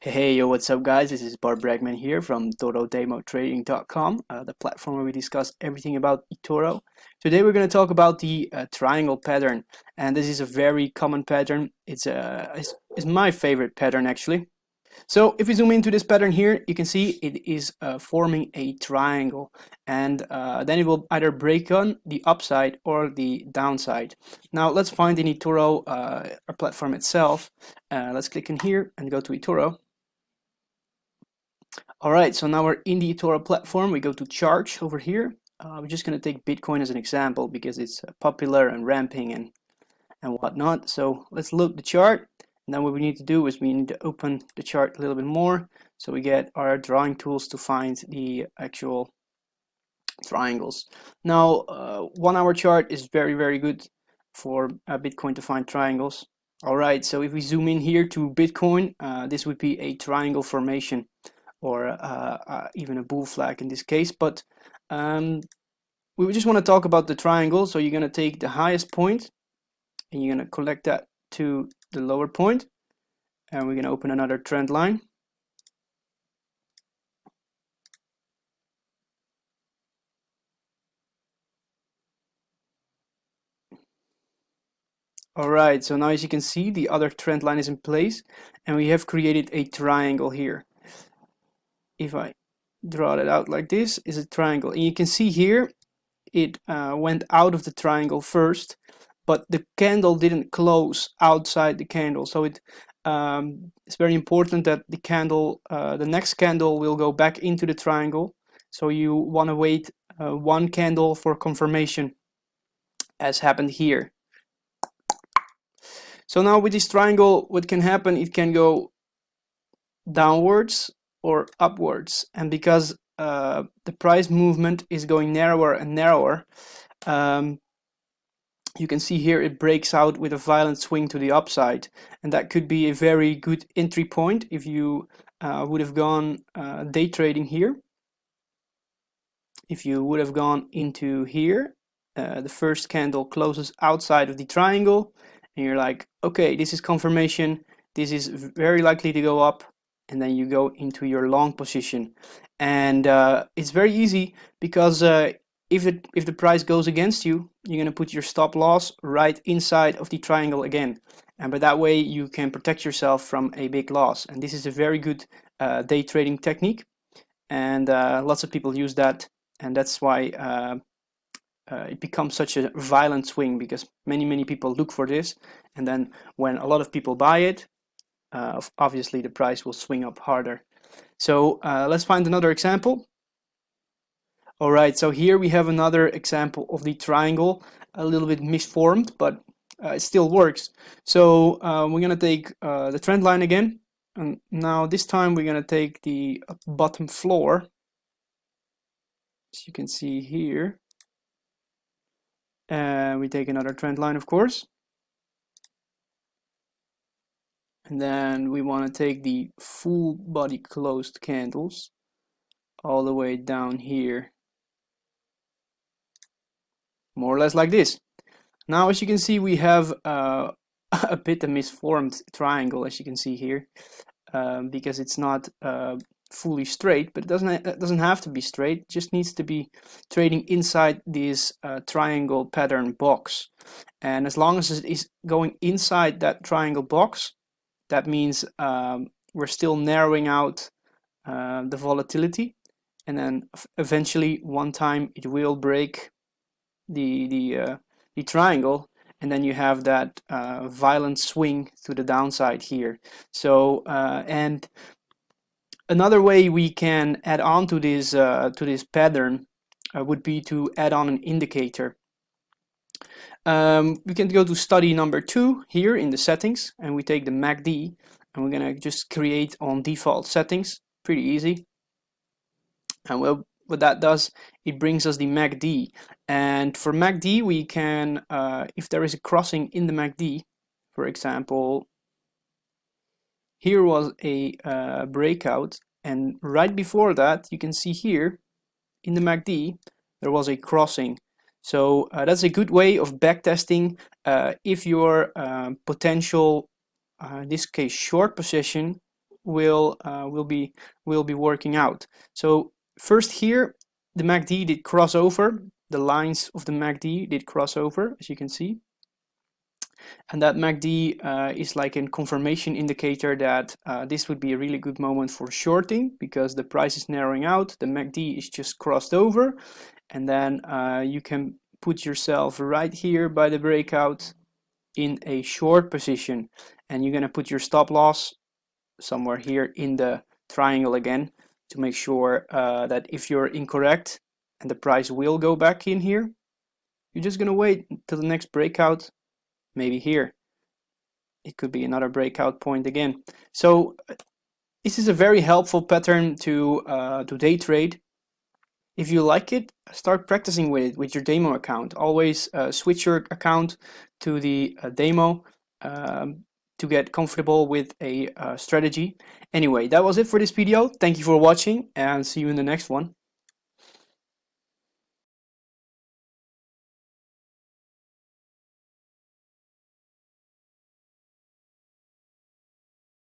Hey, yo, what's up, guys? This is Bart Bregman here from Toro Demo Trading.com, the platform where we discuss everything about eToro. Today, we're going to talk about the triangle pattern, and this is a very common pattern. It's my favorite pattern, actually. So, if we zoom into this pattern here, you can see it is forming a triangle, and then it will either break on the upside or the downside. Now, let's find in eToro our platform itself. Let's click in here and go to eToro. All right, so now we're in the eToro platform. We go to charts over here. We're just going to take Bitcoin as an example because it's popular and ramping and whatnot. So let's look the chart. And then what we need to do is we need to open the chart a little bit more. So we get our drawing tools to find the actual triangles. Now, 1 hour chart is very, very good for Bitcoin to find triangles. All right, so if we zoom in here to Bitcoin, this would be a triangle formation, or even a bull flag in this case, but we just want to talk about the triangle. So you're going to take the highest point and you're going to collect that to the lower point, and we're going to open another trend line. All right, so now as you can see, the other trend line is in place and we have created a triangle here. If I draw it out like this, is a triangle, and you can see here it went out of the triangle first, but the candle didn't close outside the candle. So it's very important that the candle, the next candle will go back into the triangle. So you want to wait one candle for confirmation, as happened here. So now with this triangle, what can happen? It can go downwards or upwards, and because the price movement is going narrower and narrower, you can see here it breaks out with a violent swing to the upside, and that could be a very good entry point if you would have gone day trading here. If you would have gone into here, the first candle closes outside of the triangle, and you're like, okay, this is confirmation, this is very likely to go up, and then you go into your long position. And it's very easy because if the price goes against you, you're going to put your stop loss right inside of the triangle again, and by that way you can protect yourself from a big loss. And this is a very good day trading technique, and lots of people use that, and that's why it becomes such a violent swing, because many people look for this, and then when a lot of people buy it, obviously the price will swing up harder. So let's find another example. All right, so here we have another example of the triangle, a little bit misformed, but it still works. So we're gonna take the trend line again, and now this time we're gonna take the bottom floor, as you can see here, and we take another trend line, of course, and then we want to take the full body closed candles all the way down here, more or less like this. Now, as you can see, we have a bit of misformed triangle, as you can see here, because it's not fully straight, but it doesn't have to be straight. It just needs to be trading inside this triangle pattern box. And as long as it is going inside that triangle box, that means we're still narrowing out the volatility, and then eventually one time it will break the triangle, and then you have that violent swing to the downside here. So and another way we can add on to this pattern would be to add on an indicator. We can go to study number 2 here in the settings, and we take the MACD, and we're gonna just create on default settings. Pretty easy. And well, what that does, it brings us the MACD, and for MACD we can, if there is a crossing in the MACD, for example, here was a breakout, and right before that you can see here in the MACD there was a crossing. So that's a good way of backtesting if your potential, in this case short position, will be working out. So first here, the MACD did cross over. The lines of the MACD did cross over, as you can see. And that MACD is like a confirmation indicator that this would be a really good moment for shorting, because the price is narrowing out, the MACD is just crossed over, and then you can put yourself right here by the breakout in a short position, and you're going to put your stop loss somewhere here in the triangle again, to make sure that if you're incorrect and the price will go back in here, you're just going to wait until the next breakout, maybe here. It could be another breakout point again. So this is a very helpful pattern to day trade. If you like it, start practicing with it with your demo account. Always switch your account to the demo to get comfortable with a strategy. Anyway, that was it for this video. Thank you for watching, and see you in the next one.